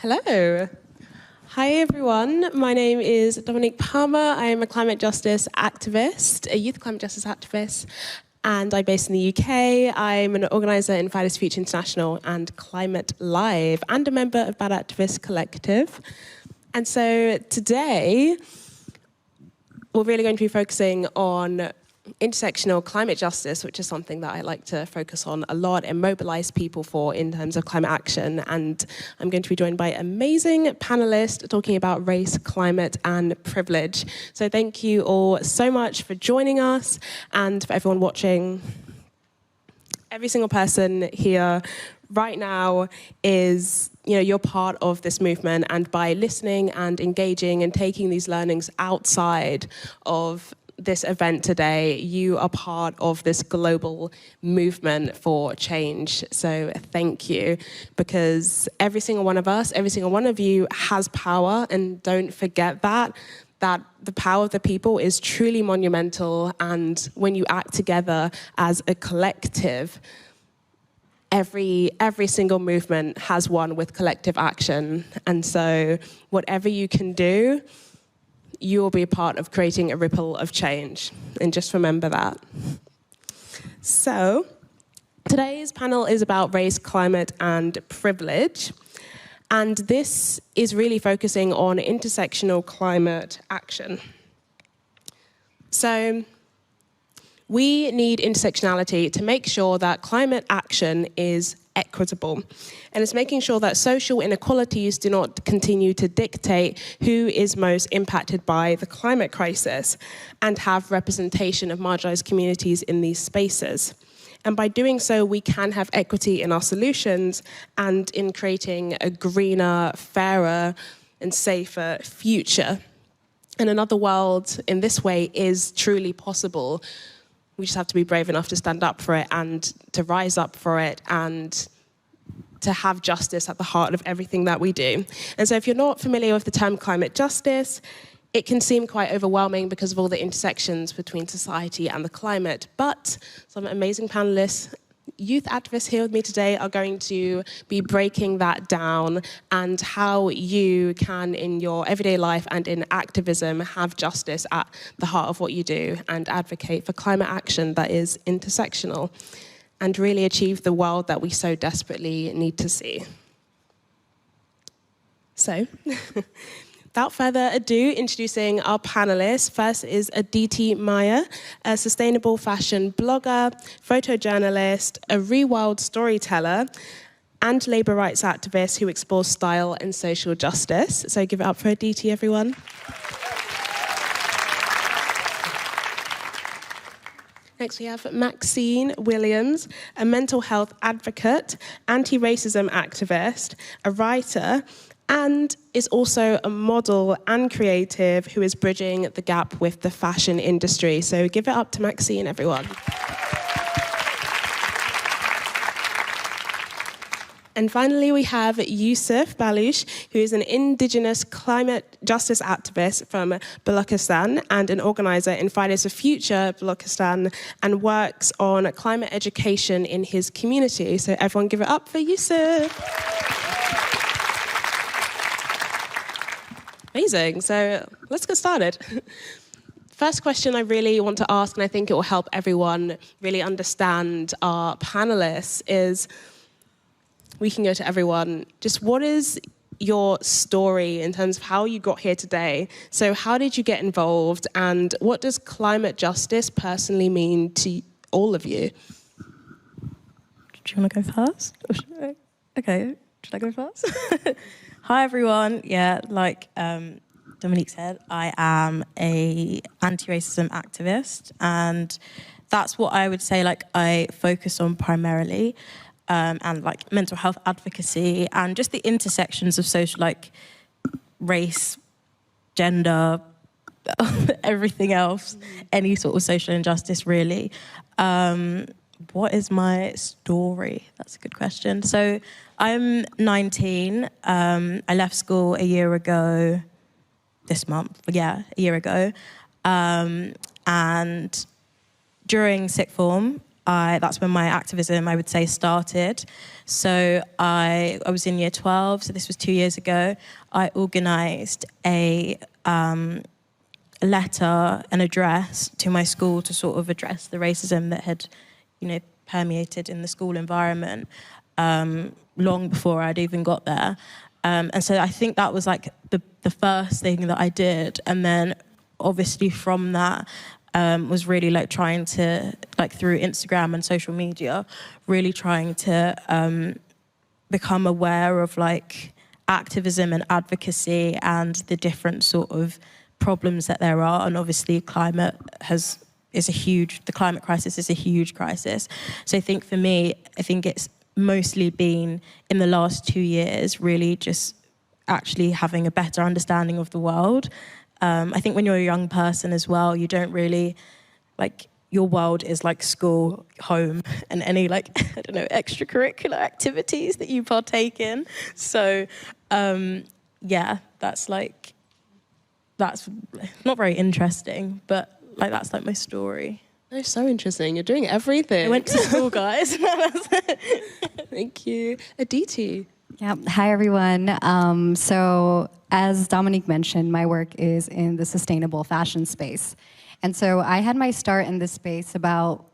Hello. Hi everyone, my name is Dominique Palmer. I am a climate justice activist, a youth climate justice activist, and I'm based in the UK. I'm an organiser in Fridays for Future International and Climate Live, and a member of Bad Activist Collective. And so today, we're really going to be focusing on intersectional climate justice, which is something that I like to focus on a lot and mobilize people for in terms of climate action. And I'm going to be joined by amazing panelists talking about race, climate, and privilege. So thank you all so much for joining us, and for everyone watching. Every single person here right now is, you're part of this movement, and by listening and engaging and taking these learnings outside of this event today, you are part of this global movement for change. So thank you, because every single one of us, every single one of you has power, and don't forget that the power of the people is truly monumental, and when you act together as a collective, every single movement has won with collective action. And so whatever you can do, you will be a part of creating a ripple of change. And just remember that. So today's panel is about race, climate, and privilege. And this is really focusing on intersectional climate action. So we need intersectionality to make sure that climate action is equitable. And it's making sure that social inequalities do not continue to dictate who is most impacted by the climate crisis, and have representation of marginalized communities in these spaces. And by doing so, we can have equity in our solutions and in creating a greener, fairer, and safer future. And another world in this way is truly possible. We just have to be brave enough to stand up for it and to rise up for it and to have justice at the heart of everything that we do. And so if you're not familiar with the term climate justice, it can seem quite overwhelming because of all the intersections between society and the climate. But some amazing panelists, youth activists here with me today, are going to be breaking that down, and how you can, in your everyday life and in activism, have justice at the heart of what you do and advocate for climate action that is intersectional and really achieve the world that we so desperately need to see. So, without further ado, introducing our panelists. First is Aditi Mayer, a sustainable fashion blogger, photojournalist, a real-world storyteller, and labour rights activist who explores style and social justice. So give it up for Aditi, everyone. Next we have Maxine Williams, a mental health advocate, anti-racism activist, a writer, and is also a model and creative who is bridging the gap with the fashion industry. So give it up to Maxine, everyone. And finally, we have Yusuf Baluch, who is an indigenous climate justice activist from Balochistan and an organizer in Fridays for Future Balochistan, and works on climate education in his community. So everyone give it up for Yusuf. Amazing. So let's get started. First question I really want to ask, and I think it will help everyone really understand our panelists, is we can go to everyone. Just what is your story in terms of how you got here today? So how did you get involved, and what does climate justice personally mean to all of you? Do you want to go first? Okay, should I go first? Hi everyone. Yeah, like Dominique said, I am a anti-racism activist, and that's what I would say I focus on primarily. And mental health advocacy and just the intersections of social, race, gender, everything else, any sort of social injustice, really. What is my story? That's a good question. So I'm 19. I left school a year ago, this month. Yeah, a year ago. And during sixth form, that's when my activism, I would say, started. So I was in year 12, so this was 2 years ago. I organised a letter, an address to my school to sort of address the racism that had, permeated in the school environment long before I'd even got there. And so I think that was like the first thing that I did. And then obviously from that was really like trying to, like through Instagram and social media, really trying to become aware of like activism and advocacy and the different sort of problems that there are. And obviously the climate crisis is a huge crisis. So I think for me, it's mostly been in the last 2 years, really just actually having a better understanding of the world. I think when you're a young person as well, you don't really, like, your world is like school, home, and any like, I don't know, extracurricular activities that you partake in. So, yeah, that's not very interesting, but like that's like my story. Oh, so interesting. You're doing everything. I went to school, guys. Thank you. Aditi. Yeah. Hi, everyone. So as Dominique mentioned, my work is in the sustainable fashion space. And so I had my start in this space about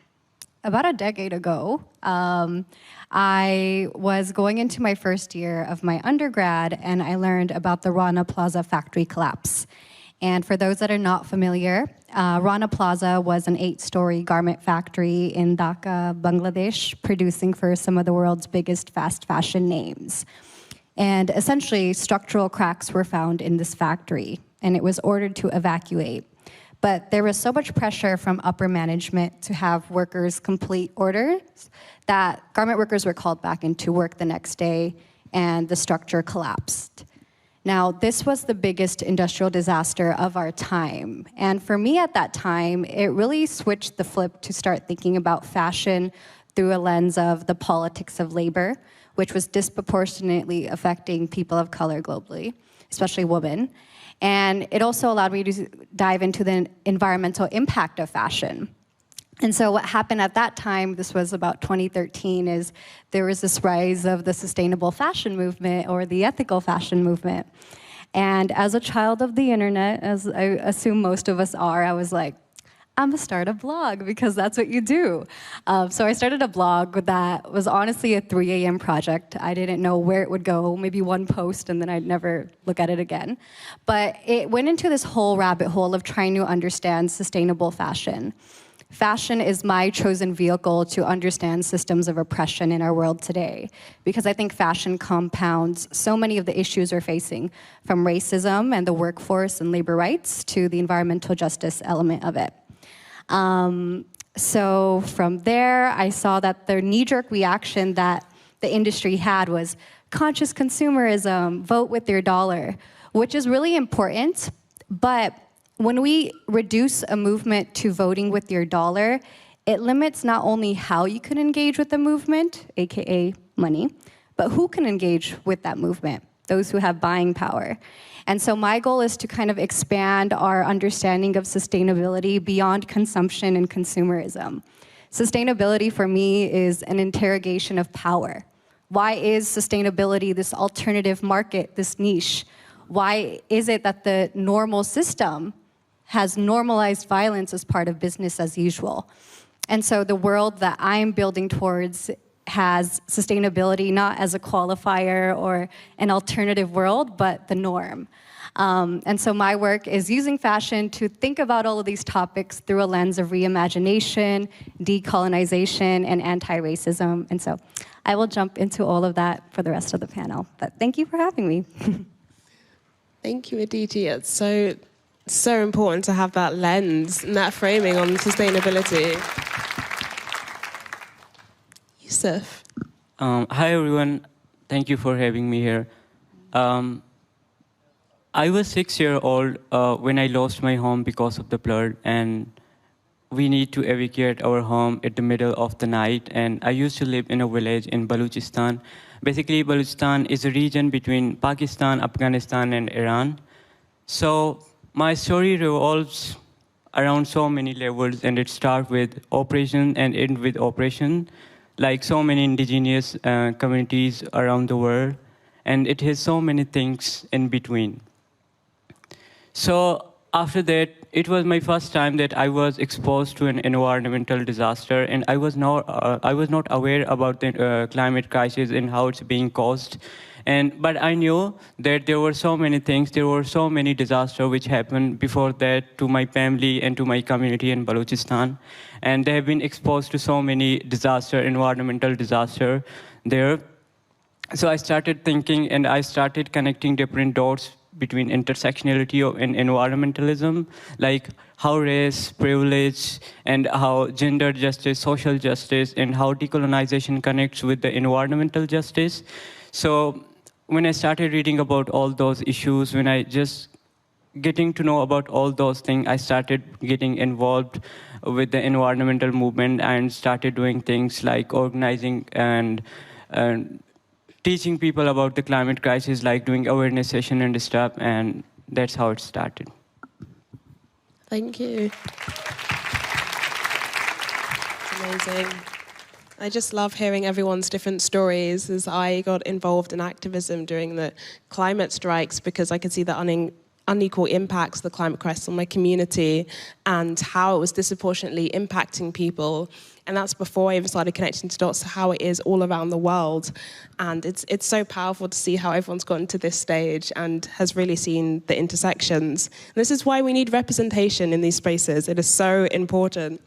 a decade ago. I was going into my first year of my undergrad, and I learned about the Rana Plaza factory collapse. And for those that are not familiar, Rana Plaza was an 8-story garment factory in Dhaka, Bangladesh, producing for some of the world's biggest fast fashion names. And essentially, structural cracks were found in this factory, and it was ordered to evacuate. But there was so much pressure from upper management to have workers complete orders that garment workers were called back into work the next day, and the structure collapsed. Now, this was the biggest industrial disaster of our time. And for me at that time, it really switched the flip to start thinking about fashion through a lens of the politics of labor, which was disproportionately affecting people of color globally, especially women. And it also allowed me to dive into the environmental impact of fashion. And so what happened at that time, this was about 2013, is there was this rise of the sustainable fashion movement or the ethical fashion movement. And as a child of the internet, as I assume most of us are, I was like, I'm gonna start a blog because that's what you do. So I started a blog that was honestly a 3 a.m. project. I didn't know where it would go, maybe one post and then I'd never look at it again. But it went into this whole rabbit hole of trying to understand sustainable fashion. Fashion is my chosen vehicle to understand systems of oppression in our world today, because I think fashion compounds so many of the issues we're facing, from racism and the workforce and labor rights to the environmental justice element of it. So from there, I saw that the knee-jerk reaction that the industry had was conscious consumerism, vote with your dollar, which is really important, but when we reduce a movement to voting with your dollar, it limits not only how you can engage with the movement, AKA money, but who can engage with that movement, those who have buying power. And so my goal is to kind of expand our understanding of sustainability beyond consumption and consumerism. Sustainability for me is an interrogation of power. Why is sustainability this alternative market, this niche? Why is it that the normal system has normalized violence as part of business as usual? And so the world that I'm building towards has sustainability not as a qualifier or an alternative world, but the norm. And so my work is using fashion to think about all of these topics through a lens of reimagination, decolonization, and anti-racism. And so I will jump into all of that for the rest of the panel. But thank you for having me. Thank you, Aditi. It's so important to have that lens and that framing on sustainability. Yusuf. Hi, everyone. Thank you for having me here. I was 6 years old when I lost my home because of the flood, and we need to evacuate our home at the middle of the night. And I used to live in a village in Balochistan. Basically, Balochistan is a region between Pakistan, Afghanistan, and Iran. So my story revolves around so many levels, and it starts with operation and end with operation, like so many indigenous communities around the world, and it has so many things in between. So after that, it was my first time that I was exposed to an environmental disaster, and I was not aware about the climate crisis and how it's being caused. But I knew that there were so many things, there were so many disasters which happened before that to my family and to my community in Balochistan. And they have been exposed to so many environmental disaster there. So I started thinking and I started connecting different dots between intersectionality and environmentalism, like how race, privilege, and how gender justice, social justice, and how decolonization connects with the environmental justice. So when I started reading about all those issues, when I just getting to know about all those things, I started getting involved with the environmental movement and started doing things like organizing and teaching people about the climate crisis, like doing awareness session and stuff, and that's how it started. Thank you. Amazing. I just love hearing everyone's different stories, as I got involved in activism during the climate strikes because I could see the unequal impacts of the climate crisis on my community and how it was disproportionately impacting people. And that's before I even started connecting the dots to how it is all around the world. And it's so powerful to see how everyone's gotten to this stage and has really seen the intersections. And this is why we need representation in these spaces. It is so important.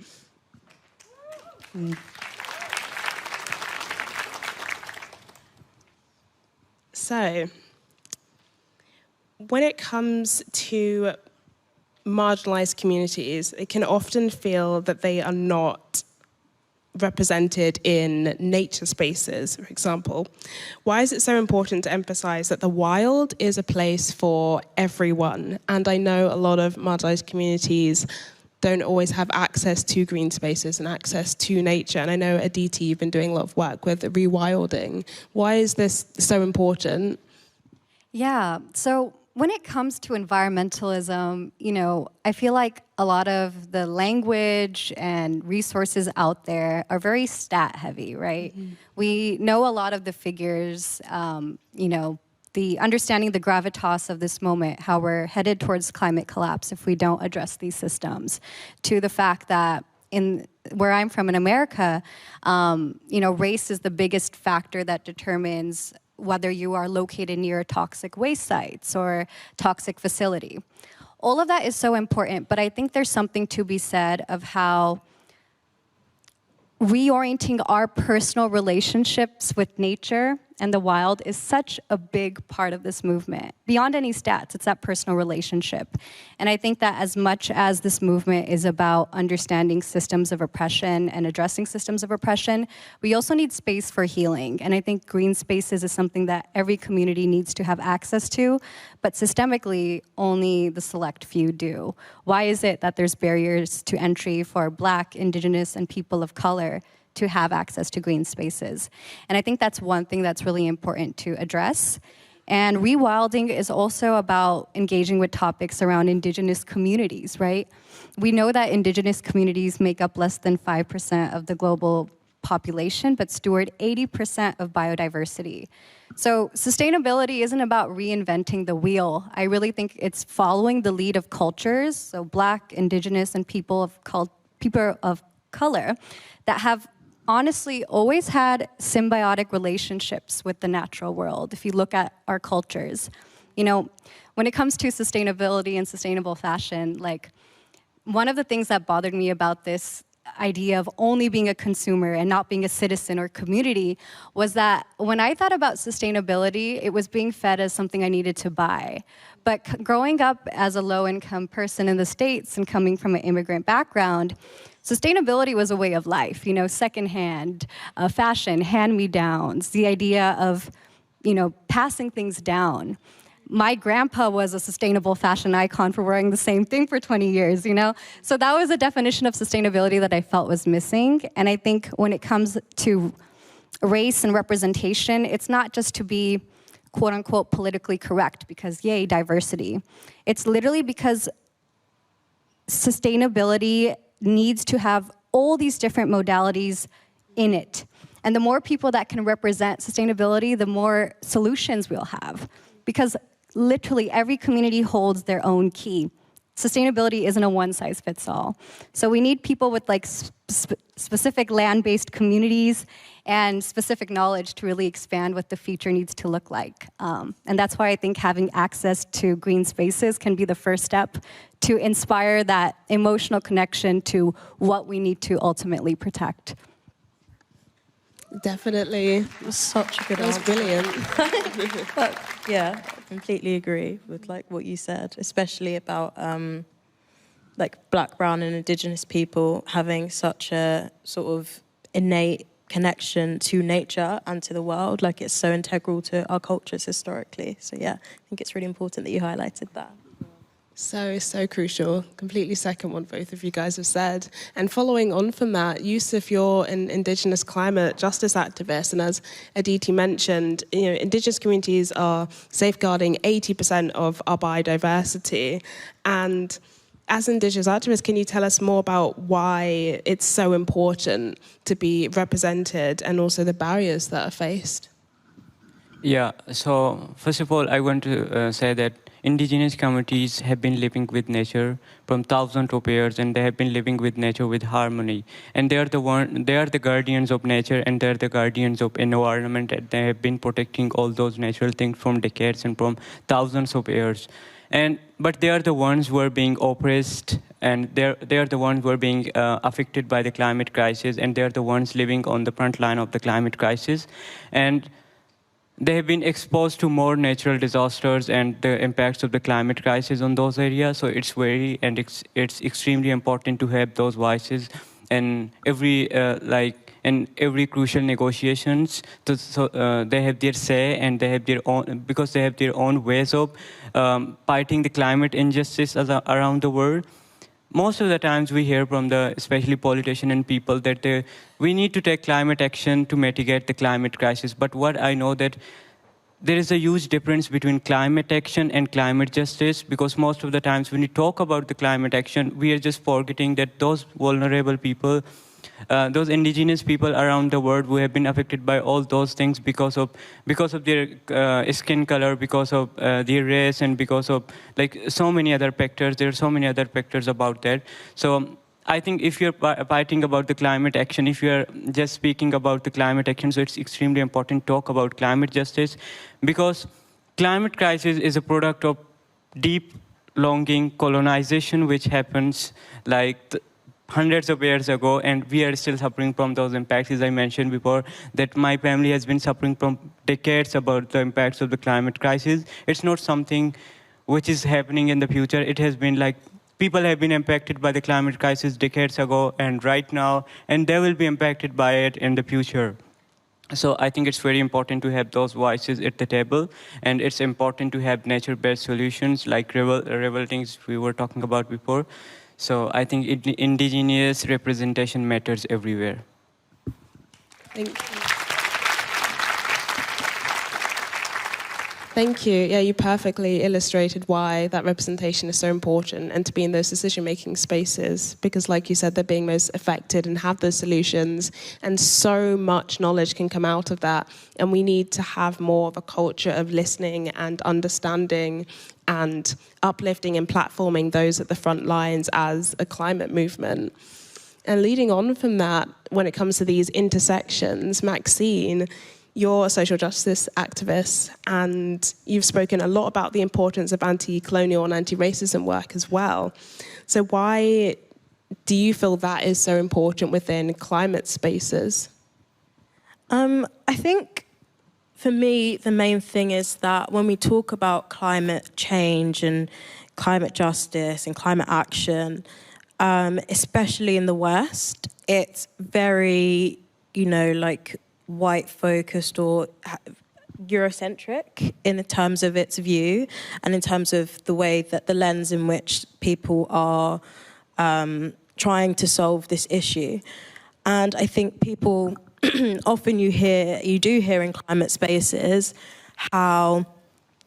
So, when it comes to marginalized communities, it can often feel that they are not represented in nature spaces, for example. Why is it so important to emphasize that the wild is a place for everyone? And I know a lot of marginalized communities don't always have access to green spaces and access to nature. And I know, Aditi, you've been doing a lot of work with rewilding. Why is this so important? Yeah, so when it comes to environmentalism, I feel like a lot of the language and resources out there are very stat heavy, right? Mm-hmm. We know a lot of the figures, the understanding the gravitas of this moment, how we're headed towards climate collapse if we don't address these systems, to the fact that where I'm from in America, race is the biggest factor that determines whether you are located near toxic waste sites or toxic facility. All of that is so important, but I think there's something to be said of how reorienting our personal relationships with nature and the wild is such a big part of this movement. Beyond any stats, it's that personal relationship. And I think that as much as this movement is about understanding systems of oppression and addressing systems of oppression, we also need space for healing. And I think green spaces is something that every community needs to have access to, but systemically, only the select few do. Why is it that there's barriers to entry for Black, Indigenous, and people of color to have access to green spaces? And I think that's one thing that's really important to address. And rewilding is also about engaging with topics around Indigenous communities, right? We know that Indigenous communities make up less than 5% of the global population, but steward 80% of biodiversity. So sustainability isn't about reinventing the wheel. I really think it's following the lead of cultures, so Black, Indigenous, and people of color that have honestly always had symbiotic relationships with the natural world. If you look at our cultures, when it comes to sustainability and sustainable fashion, like one of the things that bothered me about this idea of only being a consumer and not being a citizen or community was that when I thought about sustainability, it was being fed as something I needed to buy. But growing up as a low-income person in the States and coming from an immigrant background, sustainability was a way of life, secondhand fashion, hand-me-downs, the idea of, passing things down. My grandpa was a sustainable fashion icon for wearing the same thing for 20 years, So that was a definition of sustainability that I felt was missing. And I think when it comes to race and representation, it's not just to be quote unquote politically correct because yay, diversity. It's literally because sustainability needs to have all these different modalities in it. And the more people that can represent sustainability, the more solutions we'll have. Because literally every community holds their own key. Sustainability isn't a one-size-fits-all. So we need people with like specific land-based communities and specific knowledge to really expand what the future needs to look like. And that's why I think having access to green spaces can be the first step to inspire that emotional connection to what we need to ultimately protect. Definitely. Such a good That was answer. brilliant. But yeah, I completely agree with like what you said, especially about like Black, brown and Indigenous people having such a sort of innate connection to nature and to the world. Like it's so integral to our cultures historically. So yeah, I think it's really important that you highlighted that. So crucial. Completely second what both of you guys have said. And following on from that, Yusuf, you're an Indigenous climate justice activist. And as Aditi mentioned, Indigenous communities are safeguarding 80% of our biodiversity. And as Indigenous activists, can you tell us more about why it's so important to be represented and also the barriers that are faced? Yeah, so first of all, I want to say that indigenous communities have been living with nature from thousands of years, and they have been living with nature with harmony. And they are the guardians of nature, and they are the guardians of environment. And they have been protecting all those natural things from decades and from thousands of years. But they are the ones who are being oppressed, and they are the ones who are being affected by the climate crisis, and they are the ones living on the front line of the climate crisis. And they have been exposed to more natural disasters and the impacts of the climate crisis on those areas. So it's extremely important to have those voices in every crucial negotiations. So they have their say, and they have their own, because they have their own ways of fighting the climate injustice around the world. Most of the times we hear from especially politicians and people that we need to take climate action to mitigate the climate crisis. But what I know that there is a huge difference between climate action and climate justice, because most of the times when we talk about the climate action, we are just forgetting that those vulnerable people, those indigenous people around the world who have been affected by all those things because of their skin color, because of their race, and because of like so many other factors. There are so many other factors about that. So I think if you're fighting about the climate action, if you're just speaking about the climate action, so it's extremely important to talk about climate justice, because climate crisis is a product of deep, longing colonization, which happens like hundreds of years ago, and we are still suffering from those impacts. As I mentioned before, that my family has been suffering from decades about the impacts of the climate crisis. It's not something which is happening in the future. It has been like people have been impacted by the climate crisis decades ago and right now, and they will be impacted by it in the future. So I think it's very important to have those voices at the table, and it's important to have nature-based solutions like revoltings we were talking about before. So I think indigenous representation matters everywhere. Thank you. Thank you. Yeah, you perfectly illustrated why that representation is so important, and to be in those decision-making spaces, because like you said, they're being most affected and have those solutions, and so much knowledge can come out of that. And we need to have more of a culture of listening and understanding and uplifting and platforming those at the front lines as a climate movement. And leading on from that, when it comes to these intersections, Maxine, you're a social justice activist, and you've spoken a lot about the importance of anti-colonial and anti-racism work as well. So why do you feel that is so important within climate spaces? I think for me, the main thing is that when we talk about climate change and climate justice and climate action, especially in the West, it's very, like white focused or Eurocentric in terms of its view and in terms of the way that the lens in which people are trying to solve this issue. And I think people often you do hear in climate spaces how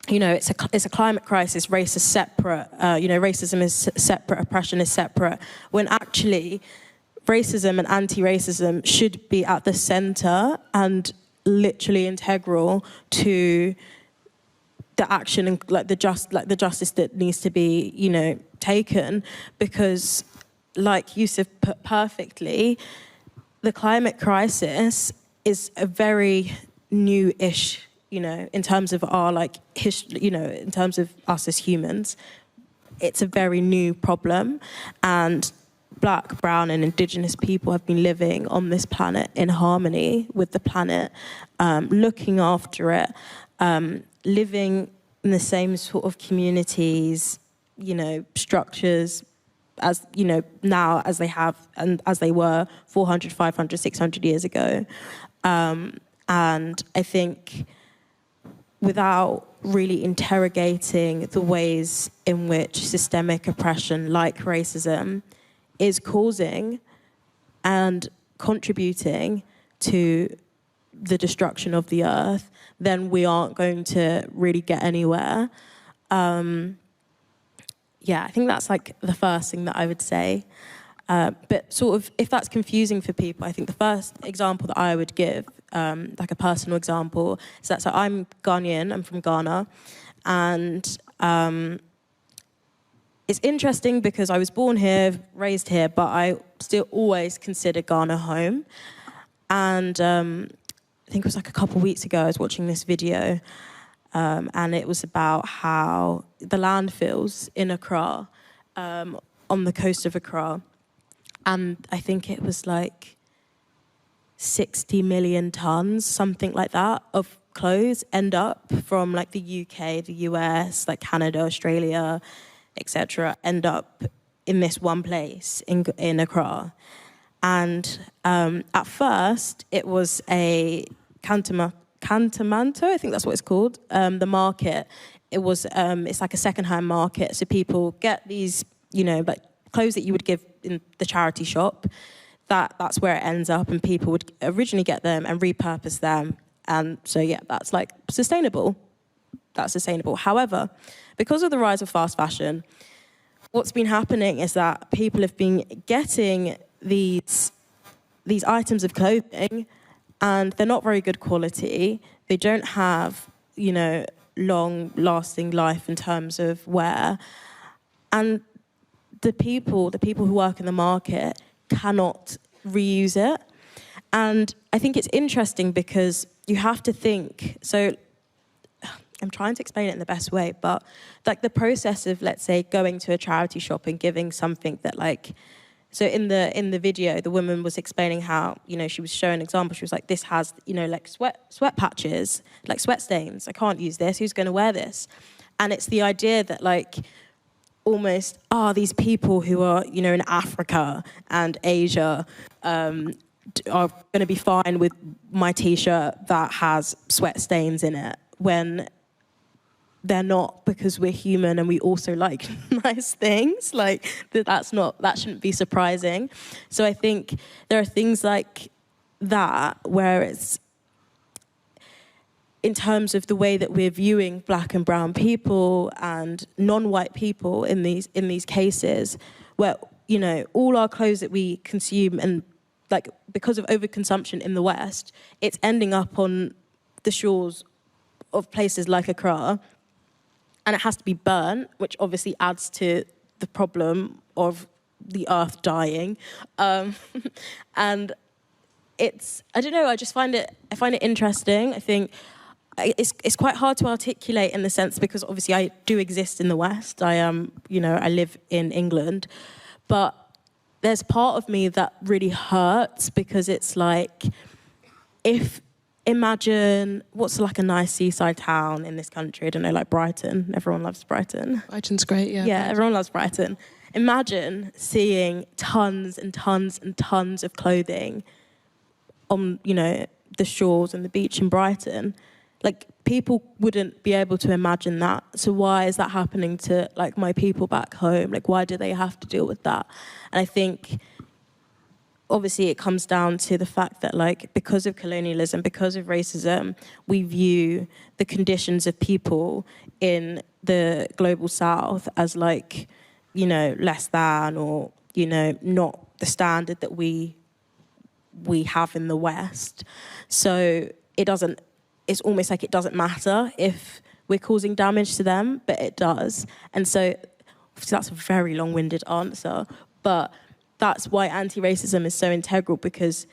it's a climate crisis. Race is separate. Racism is separate. Oppression is separate. When actually, racism and anti-racism should be at the center and literally integral to the action and the justice that needs to be taken, because like Yusuf put perfectly, the climate crisis is a very new-ish, in terms of our in terms of us as humans, it's a very new problem. And Black, brown and indigenous people have been living on this planet in harmony with the planet, looking after it, living in the same sort of communities, structures as, now as they have and as they were 400, 500, 600 years ago. And I think without really interrogating the ways in which systemic oppression like racism is causing and contributing to the destruction of the earth, then we aren't going to really get anywhere. I think that's the first thing that I would say. But sort of, if that's confusing for people, I think the first example that I would give, a personal example, is that, so I'm Ghanaian, I'm from Ghana, and it's interesting because I was born here, raised here, but I still always consider Ghana home. And I think it was a couple of weeks ago, I was watching this video, and it was about how the landfills in Accra, on the coast of Accra, and I think it was 60 million tons, something like that, of clothes end up from the UK, the US, Canada, Australia, etc., end up in this one place in Accra. And at first, it was a Cantamanto, I think that's what it's called, the market. It was, it's a second-hand market, so people get these, clothes that you would give in the charity shop. That's where it ends up, and people would originally get them and repurpose them. And so, that's sustainable. That's sustainable. However, because of the rise of fast fashion, what's been happening is that people have been getting these items of clothing, and they're not very good quality. They don't have, long-lasting life in terms of wear. And the people who work in the market cannot reuse it. And I think it's interesting because you have to think, so I'm trying to explain it in the best way, but the process of, let's say, going to a charity shop and giving something that so in the video, the woman was explaining how, she was showing an example. She was like, this has, sweat patches, sweat stains. I can't use this. Who's going to wear this? And it's the idea that almost, these people who are, in Africa and Asia are going to be fine with my T-shirt that has sweat stains in it, when they're not, because we're human and we also like nice things. That shouldn't be surprising. So I think there are things like that where it's, in terms of the way that we're viewing Black and brown people and non-white people in these cases, where all our clothes that we consume, and because of overconsumption in the West, it's ending up on the shores of places like Accra, and it has to be burnt, which obviously adds to the problem of the earth dying, and it's, I don't know, I find it interesting. I think it's quite hard to articulate in the sense, because obviously I do exist in the West. I am, I live in England, but there's part of me that really hurts, because it's imagine what's a nice seaside town in this country. I don't know, Brighton. Everyone loves Brighton. Brighton's great, yeah. Yeah, everyone loves Brighton. Imagine seeing tons and tons and tons of clothing on, the shores and the beach in Brighton. People wouldn't be able to imagine that. So why is that happening to, my people back home? Why do they have to deal with that? And I think obviously it comes down to the fact that, like, because of colonialism, because of racism, we view the conditions of people in the global south as, like, you know, less than, or, you know, not the standard that we have in the West. So it's almost like it doesn't matter if we're causing damage to them, but it does. And so that's a very long-winded answer, but that's why anti-racism is so integral, because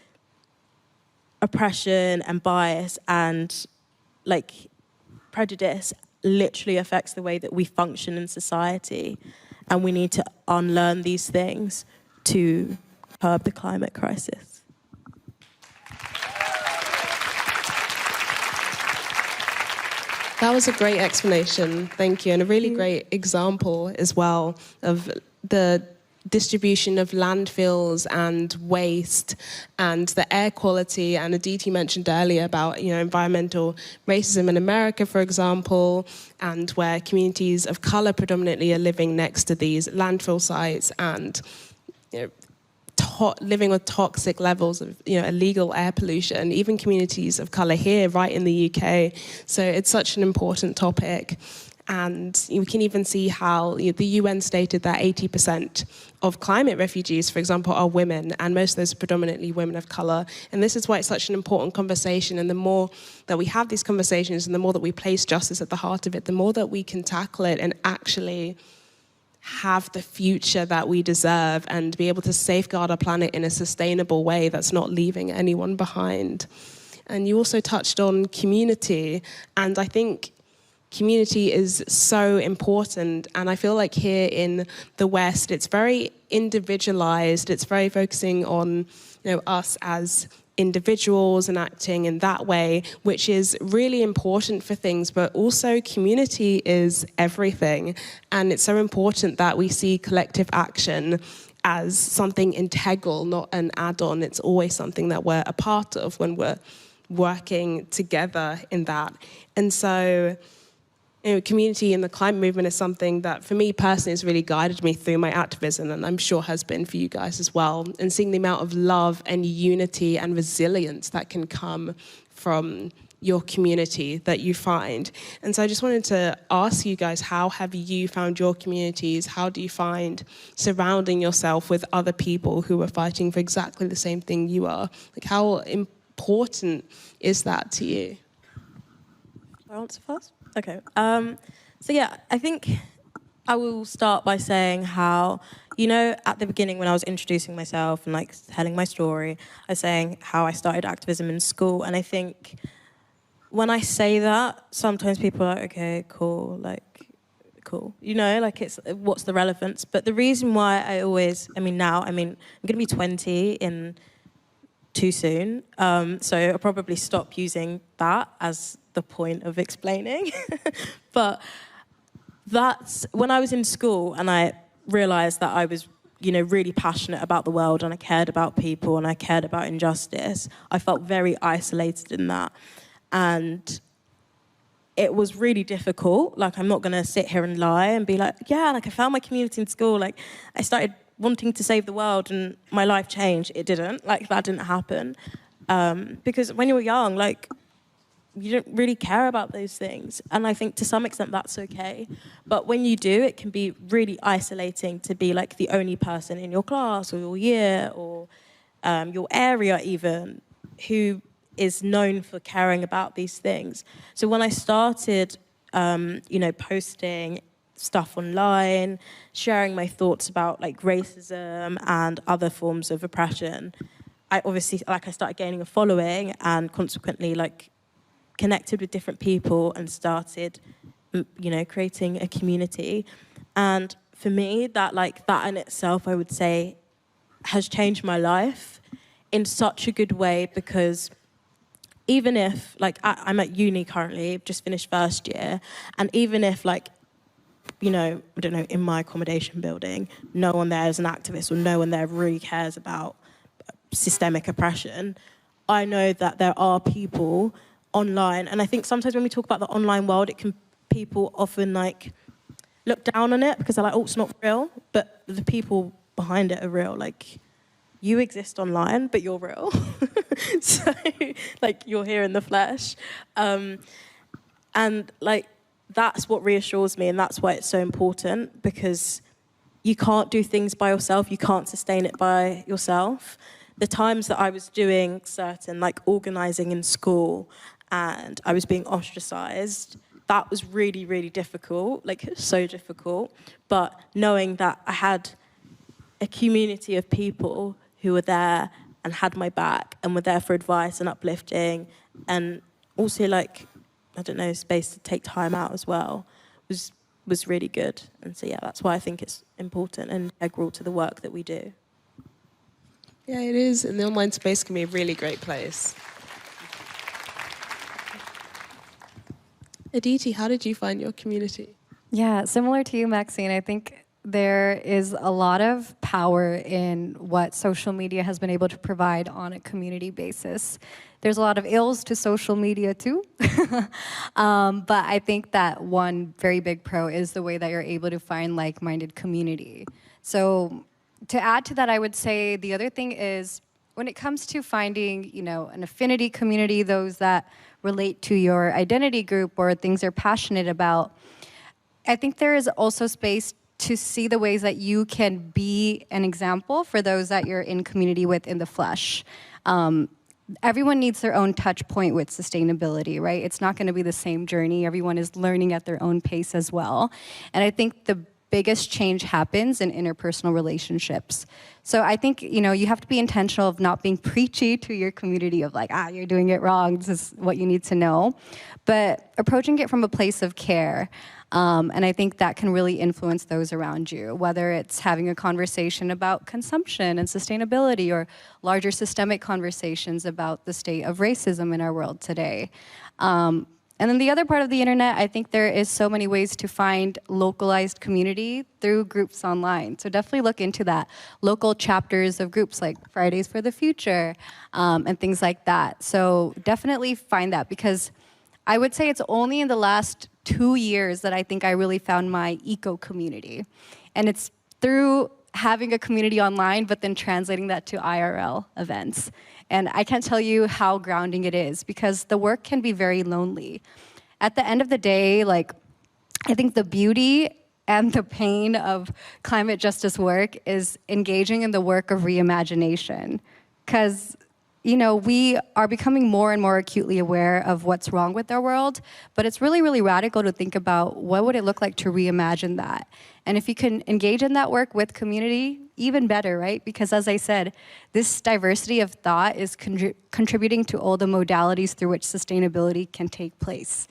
oppression and bias and, like, prejudice literally affects the way that we function in society, and we need to unlearn these things to curb the climate crisis. That was a great explanation, thank you, and a really great example as well of the distribution of landfills and waste and the air quality. And Aditi mentioned earlier about, you know, environmental racism in America, for example, and where communities of color predominantly are living next to these landfill sites and, you know, living with toxic levels of, you know, illegal air pollution, even communities of colour here, right in the UK. So it's such an important topic. And we can even see how, you know, the UN stated that 80% of climate refugees, for example, are women, and most of those are predominantly women of colour. And this is why it's such an important conversation. And the more that we have these conversations and the more that we place justice at the heart of it, the more that we can tackle it and actually have the future that we deserve and be able to safeguard our planet in a sustainable way that's not leaving anyone behind. And you also touched on community, and I think community is so important. And I feel like here in the West, it's very individualized. It's very focusing on, you know, us as individuals and acting in that way, which is really important for things, but also community is everything. And it's so important that we see collective action as something integral, not an add-on. It's always something that we're a part of when we're working together in that. And so, you know, community in the climate movement is something that, for me personally, has really guided me through my activism, and I'm sure has been for you guys as well. And seeing the amount of love and unity and resilience that can come from your community that you find. And so I just wanted to ask you guys, how have you found your communities? How do you find surrounding yourself with other people who are fighting for exactly the same thing you are? Like, how important is that to you? I'll answer first. Okay. So yeah, I think I will start by saying how, you know, at the beginning when I was introducing myself and, like, telling my story, I was saying how I started activism in school. And I think when I say that, sometimes people are like, okay, cool, like, cool. You know, like, it's, what's the relevance? But the reason why I'm going to be 20 in too soon. So I'll probably stop using that as the point of explaining. But that's when I was in school and I realized that I was, you know, really passionate about the world and I cared about people and I cared about injustice. I felt very isolated in that. And it was really difficult. Like, I'm not going to sit here and lie and be like, yeah, like, I found my community in school. Like, I started wanting to save the world and my life changed. It didn't. Like, that didn't happen. Because when you were young, like, you don't really care about those things. And I think to some extent that's okay. But when you do, it can be really isolating to be, like, the only person in your class or your year or your area even who is known for caring about these things. So when I started, you know, posting stuff online, sharing my thoughts about, like, racism and other forms of oppression, I obviously, like, I started gaining a following and consequently, like, connected with different people and started, you know, creating a community. And for me, that in itself, I would say, has changed my life in such a good way, because even if, like, I'm at uni currently, just finished first year, and even if, like, you know, I don't know, in my accommodation building, no one there is an activist or no one there really cares about systemic oppression, I know that there are people online. And I think sometimes when we talk about the online world, people often, like, look down on it because they're like, oh, it's not real. But the people behind it are real. Like, you exist online, but you're real. So, like, you're here in the flesh. And, like, that's what reassures me, and that's why it's so important, because you can't do things by yourself. You can't sustain it by yourself. The times that I was doing certain, like, organising in school, and I was being ostracised, that was really, really difficult, like, so difficult. But knowing that I had a community of people who were there and had my back and were there for advice and uplifting, and also, like, I don't know, space to take time out as well, was really good. And so, yeah, that's why I think it's important and integral to the work that we do. Yeah, it is. And the online space can be a really great place. Aditi, how did you find your community? Yeah, similar to you, Maxine, I think there is a lot of power in what social media has been able to provide on a community basis. There's a lot of ills to social media too, but I think that one very big pro is the way that you're able to find like-minded community. So to add to that, I would say the other thing is when it comes to finding, you know, an affinity community, those that relate to your identity group or things you're passionate about, I think there is also space to see the ways that you can be an example for those that you're in community with in the flesh. Everyone needs their own touch point with sustainability, right? It's not going to be the same journey. Everyone is learning at their own pace as well. And I think the biggest change happens in interpersonal relationships. So I think, you know, you have to be intentional of not being preachy to your community of like, you're doing it wrong, this is what you need to know. But approaching it from a place of care. And I think that can really influence those around you, whether it's having a conversation about consumption and sustainability or larger systemic conversations about the state of racism in our world today. And then the other part of the internet, I think there is so many ways to find localized community through groups online. So definitely look into that. Local chapters of groups like Fridays for the Future and things like that. So definitely find that, because I would say it's only in the last 2 years that I think I really found my eco community. And it's through having a community online, but then translating that to IRL events. And I can't tell you how grounding it is, because the work can be very lonely. At the end of the day, like, I think the beauty and the pain of climate justice work is engaging in the work of reimagination. Because, you know, we are becoming more and more acutely aware of what's wrong with our world, but it's really, really radical to think about what would it look like to reimagine that. And if you can engage in that work with community, even better, right? Because as I said, this diversity of thought is contributing to all the modalities through which sustainability can take place.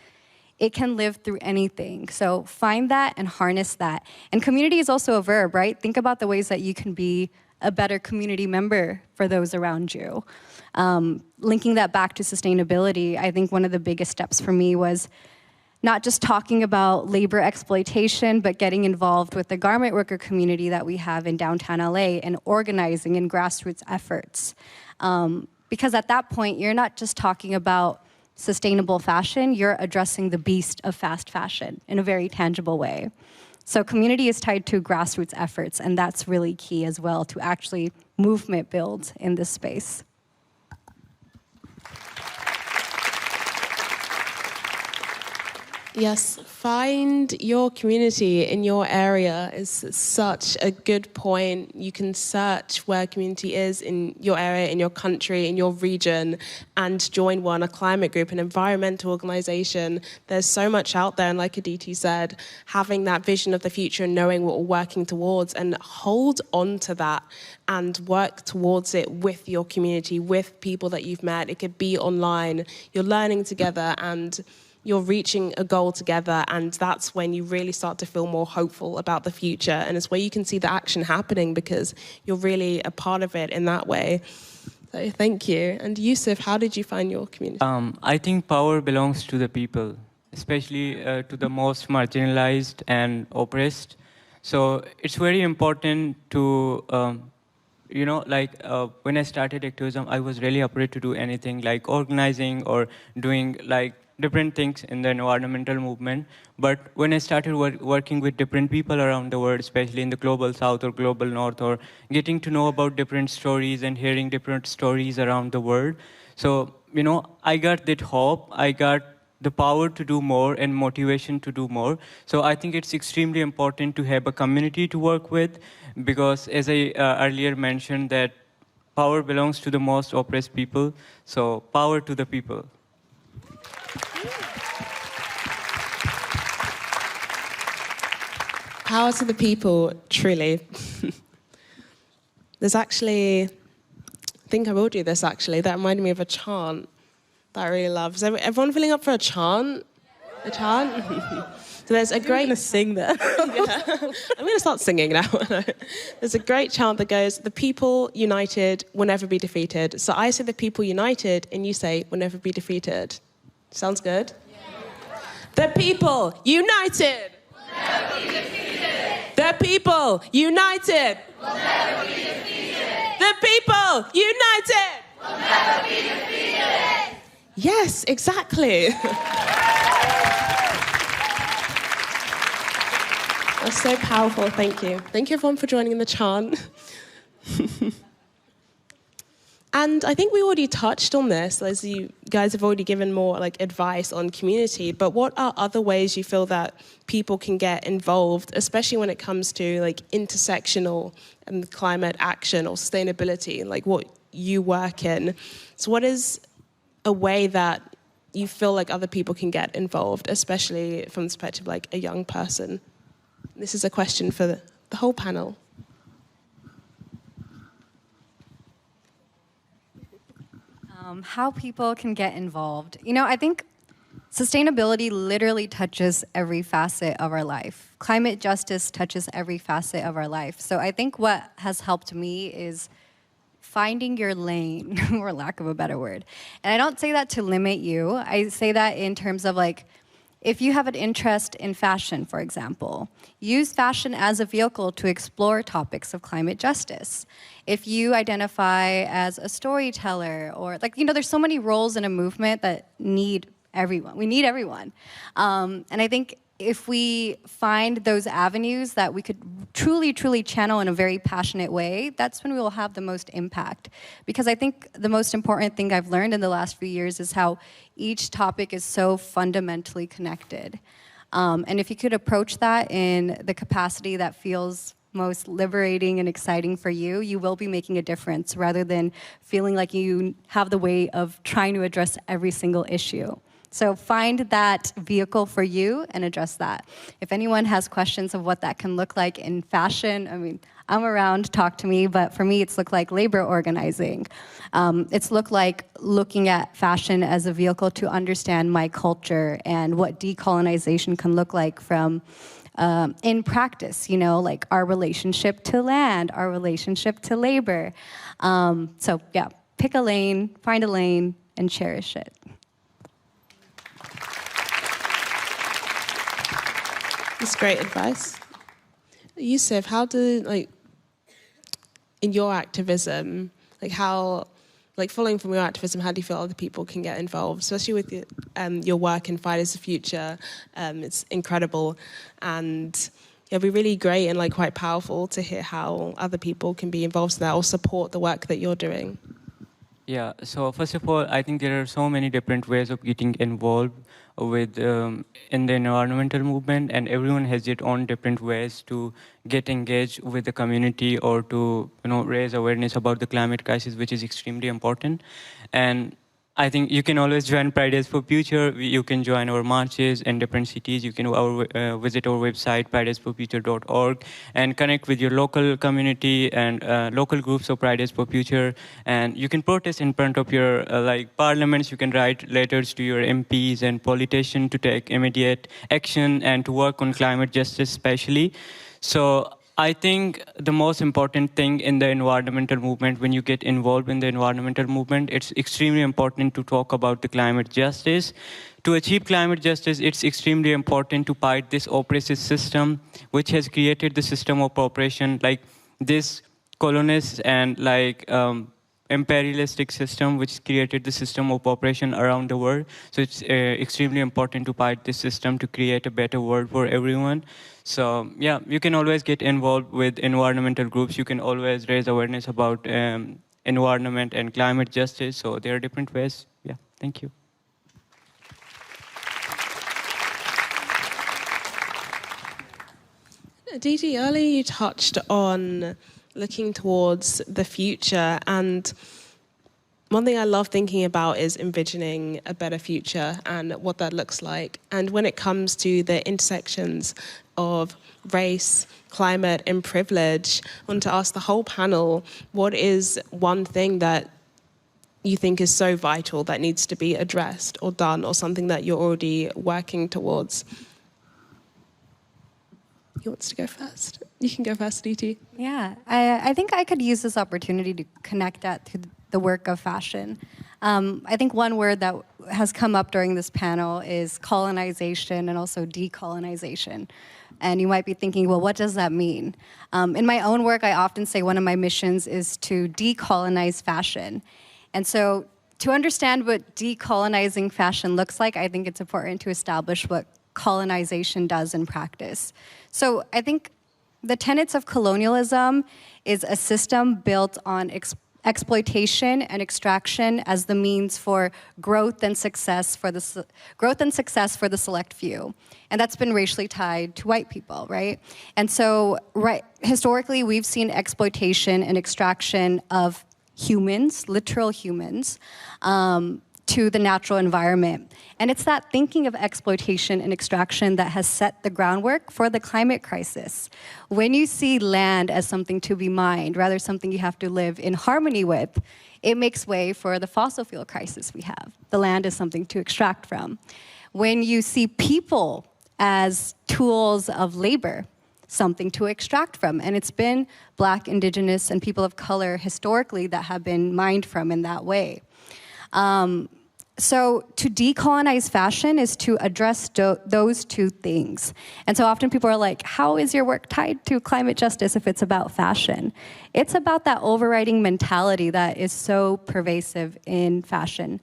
It can live through anything. So find that and harness that. And community is also a verb, right? Think about the ways that you can be a better community member for those around you. Linking that back to sustainability, I think one of the biggest steps for me was not just talking about labor exploitation, but getting involved with the garment worker community that we have in downtown LA and organizing in grassroots efforts. Because at that point, you're not just talking about sustainable fashion, you're addressing the beast of fast fashion in a very tangible way. So community is tied to grassroots efforts, and that's really key as well to actually movement build in this space. Yes, find your community in your area is such a good point. You can search where community is in your area, in your country, in your region, and join one, a climate group, an environmental organization. There's so much out there, and like Aditi said, having that vision of the future and knowing what we're working towards, and hold on to that and work towards it with your community, with people that you've met. It could be online. You're learning together and you're reaching a goal together, and that's when you really start to feel more hopeful about the future. And it's where you can see the action happening because you're really a part of it in that way. So thank you. And Yusuf, how did you find your community? I think power belongs to the people, especially to the most marginalized and oppressed. So it's very important to, when I started activism, I was really afraid to do anything like organizing or doing like different things in the environmental movement. But when I started working with different people around the world, especially in the global south or global north, or getting to know about different stories and hearing different stories around the world, so, I got that hope, I got the power to do more and motivation to do more. So I think it's extremely important to have a community to work with, because as I earlier mentioned, that power belongs to the most oppressed people. So power to the people. Power to the people, truly. There's actually, I think I will do this actually, that reminded me of a chant that I really love. Is everyone feeling up for a chant? A chant? So there's a great... I'm going to sing that. Yeah. I'm going to start singing now. There's a great chant that goes, the people united will never be defeated. So I say the people united, and you say will never be defeated. Sounds good? Yeah. The people united will never be defeated. The people united will never be defeated. The people united will never be defeated. Yes, exactly. That's so powerful, thank you. Thank you everyone for joining in the chant. And I think we already touched on this, as you guys have already given more advice on community, but what are other ways you feel that people can get involved, especially when it comes to intersectional and climate action or sustainability, what you work in? So what is a way that you feel like other people can get involved, especially from the perspective of a young person? This is a question for the whole panel. How people can get involved. I think sustainability literally touches every facet of our life. Climate justice touches every facet of our life. So I think what has helped me is finding your lane, or lack of a better word. And I don't say that to limit you. I say that in terms of if you have an interest in fashion, for example, use fashion as a vehicle to explore topics of climate justice. If you identify as a storyteller, or there's so many roles in a movement that need everyone. We need everyone. And I think if we find those avenues that we could truly, truly channel in a very passionate way, that's when we will have the most impact. Because I think the most important thing I've learned in the last few years is how each topic is so fundamentally connected. And if you could approach that in the capacity that feels most liberating and exciting for you, you will be making a difference rather than feeling like you have the weight of trying to address every single issue. So find that vehicle for you and address that. If anyone has questions of what that can look like in fashion, I'm around, talk to me, but for me it's looked like labor organizing. It's looked like looking at fashion as a vehicle to understand my culture and what decolonization can look like from in practice, our relationship to land, our relationship to labor. So yeah, pick a lane, find a lane, and cherish it. That's great advice. Yusuf, how do, in your activism, following from your activism, how do you feel other people can get involved, especially with your work in Fridays for Future? It's incredible, and it'd be really great and quite powerful to hear how other people can be involved in that or support the work that you're doing. Yeah, so first of all, I think there are so many different ways of getting involved with in the environmental movement, and everyone has their own different ways to get engaged with the community or to raise awareness about the climate crisis, which is extremely important. And I think you can always join Fridays for Future. You can join our marches in different cities. You can visit our website, fridaysforfuture.org, and connect with your local community and local groups of Fridays for Future. And you can protest in front of your parliaments. You can write letters to your MPs and politicians to take immediate action and to work on climate justice especially. So I think the most important thing in the environmental movement, when you get involved in the environmental movement, it's extremely important to talk about the climate justice. To achieve climate justice, it's extremely important to fight this oppressive system, which has created the system of oppression, this colonists and imperialistic system which created the system of operation around the world. So it's extremely important to fight this system to create a better world for everyone. So yeah, you can always get involved with environmental groups. You can always raise awareness about environment and climate justice. So there are different ways. Yeah, thank you. Aditi, earlier you touched on looking towards the future, and one thing I love thinking about is envisioning a better future and what that looks like. And when it comes to the intersections of race, climate, and privilege, I want to ask the whole panel, what is one thing that you think is so vital that needs to be addressed or done, or something that you're already working towards? Who wants to go first? You can go first, Aditi. Yeah, I think I could use this opportunity to connect that to the work of fashion. I think one word that has come up during this panel is colonization and also decolonization. And you might be thinking, well, what does that mean? In my own work, I often say one of my missions is to decolonize fashion. And so to understand what decolonizing fashion looks like, I think it's important to establish what colonization does in practice. So I think the tenets of colonialism is a system built on exploitation and extraction as the means for growth and success for the select few. And that's been racially tied to white people, right? And so historically, we've seen exploitation and extraction of humans, literal humans, to the natural environment. And it's that thinking of exploitation and extraction that has set the groundwork for the climate crisis. When you see land as something to be mined, rather something you have to live in harmony with, it makes way for the fossil fuel crisis we have. The land is something to extract from. When you see people as tools of labor, something to extract from. And it's been Black, Indigenous, and people of color historically that have been mined from in that way. So to decolonize fashion is to address those two things. And so often people are like, how is your work tied to climate justice if it's about fashion? It's about that overriding mentality that is so pervasive in fashion.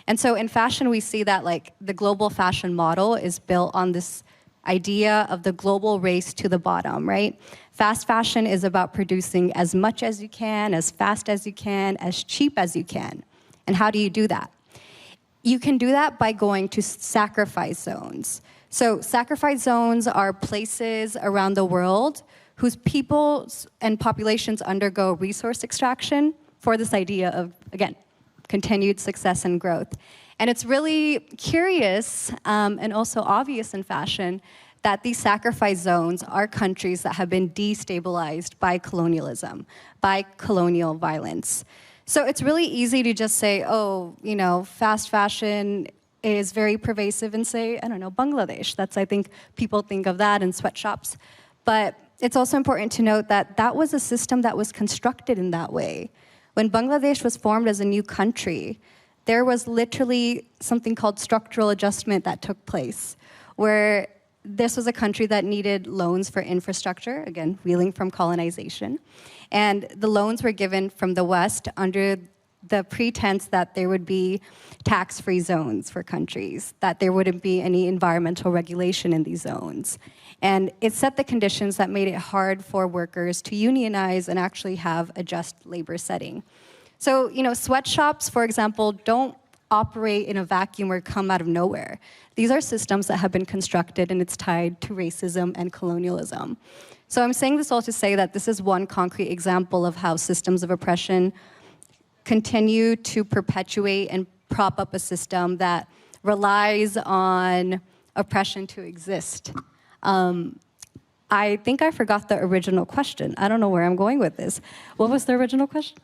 And so in fashion, we see that like the global fashion model is built on this idea of the global race to the bottom, right? Fast fashion is about producing as much as you can, as fast as you can, as cheap as you can. And how do you do that? You can do that by going to sacrifice zones. So sacrifice zones are places around the world whose peoples and populations undergo resource extraction for this idea of, again, continued success and growth. And it's really curious and also obvious in fashion that these sacrifice zones are countries that have been destabilized by colonialism, by colonial violence. So it's really easy to just say, oh, you know, fast fashion is very pervasive in, say, I don't know, Bangladesh. That's, I think, people think of that in sweatshops. But it's also important to note that that was a system that was constructed in that way. When Bangladesh was formed as a new country, there was literally something called structural adjustment that took place, where this was a country that needed loans for infrastructure, again, reeling from colonization. And the loans were given from the West under the pretense that there would be tax-free zones for countries, that there wouldn't be any environmental regulation in these zones. And it set the conditions that made it hard for workers to unionize and actually have a just labor setting. So, you know, sweatshops, for example, don't operate in a vacuum or come out of nowhere. These are systems that have been constructed, and it's tied to racism and colonialism. So I'm saying this all to say that this is one concrete example of how systems of oppression continue to perpetuate and prop up a system that relies on oppression to exist. I think I forgot the original question. I don't know where I'm going with this. What was the original question?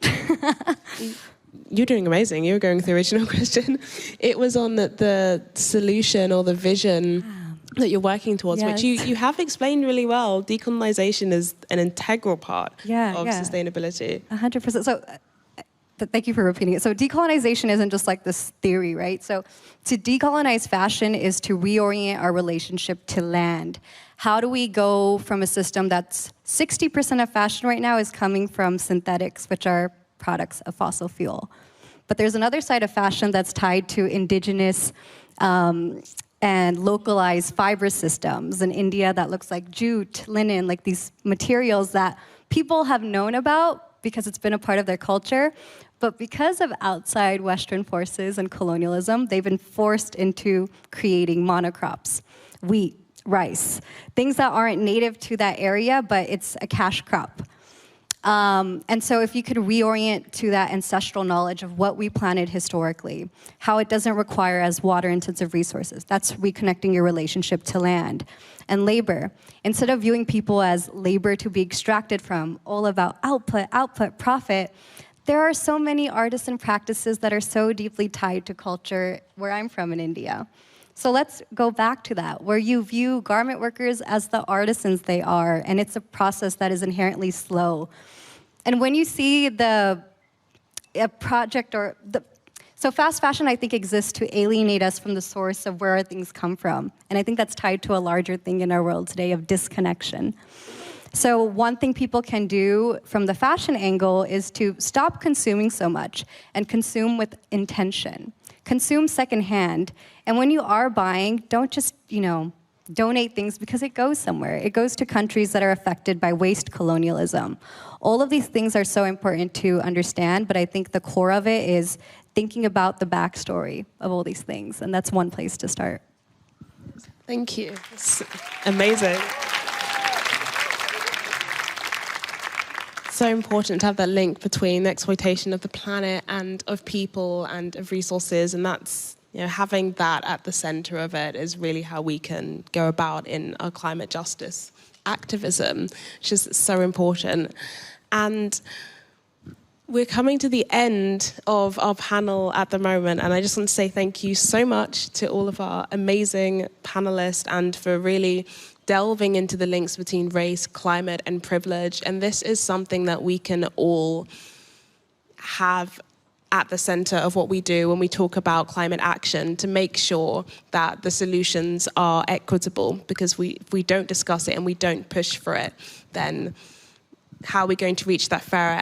You're doing amazing. You're going with the original question. It was on the solution or the vision that you're working towards, Yes. which you have explained really well. Decolonization is an integral part of sustainability. 100%. So thank you for repeating it. So decolonization isn't just like this theory, right? So to decolonize fashion is to reorient our relationship to land. How do we go from a system that's 60% of fashion right now is coming from synthetics, which are products of fossil fuel. But there's another side of fashion that's tied to indigenous and localized fiber systems in India that looks like jute, linen, like these materials that people have known about because it's been a part of their culture. But because of outside Western forces and colonialism, they've been forced into creating monocrops, wheat, rice, things that aren't native to that area, but it's a cash crop. And so if you could reorient to that ancestral knowledge of what we planted historically, how it doesn't require as water-intensive resources, that's reconnecting your relationship to land and labor. Instead of viewing people as labor to be extracted from, all about output, output, profit, there are so many artisan practices that are so deeply tied to culture where I'm from in India. So let's go back to that, where you view garment workers as the artisans they are, and it's a process that is inherently slow. And when you see a project so fast fashion, I think, exists to alienate us from the source of where our things come from. And I think that's tied to a larger thing in our world today of disconnection. So one thing people can do from the fashion angle is to stop consuming so much and consume with intention. Consume secondhand. And when you are buying, don't just, donate things because it goes somewhere. It goes to countries that are affected by waste colonialism. All of these things are so important to understand, but I think the core of it is thinking about the backstory of all these things, and that's one place to start. Thank you. It's amazing. So important to have that link between the exploitation of the planet and of people and of resources, and that's, having that at the center of it is really how we can go about in our climate justice activism, which is so important. And we're coming to the end of our panel at the moment, and I just want to say thank you so much to all of our amazing panelists and for really delving into the links between race, climate, and privilege. And this is something that we can all have at the center of what we do when we talk about climate action, to make sure that the solutions are equitable, because if we don't discuss it and we don't push for it, then how are we going to reach that fairer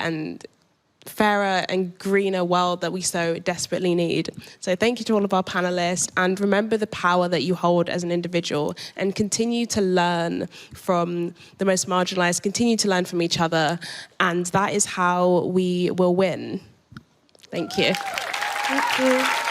and greener world that we so desperately need? So thank you to all of our panelists, and remember the power that you hold as an individual, and continue to learn from the most marginalized, continue to learn from each other, and that is how we will win. Thank you. Thank you.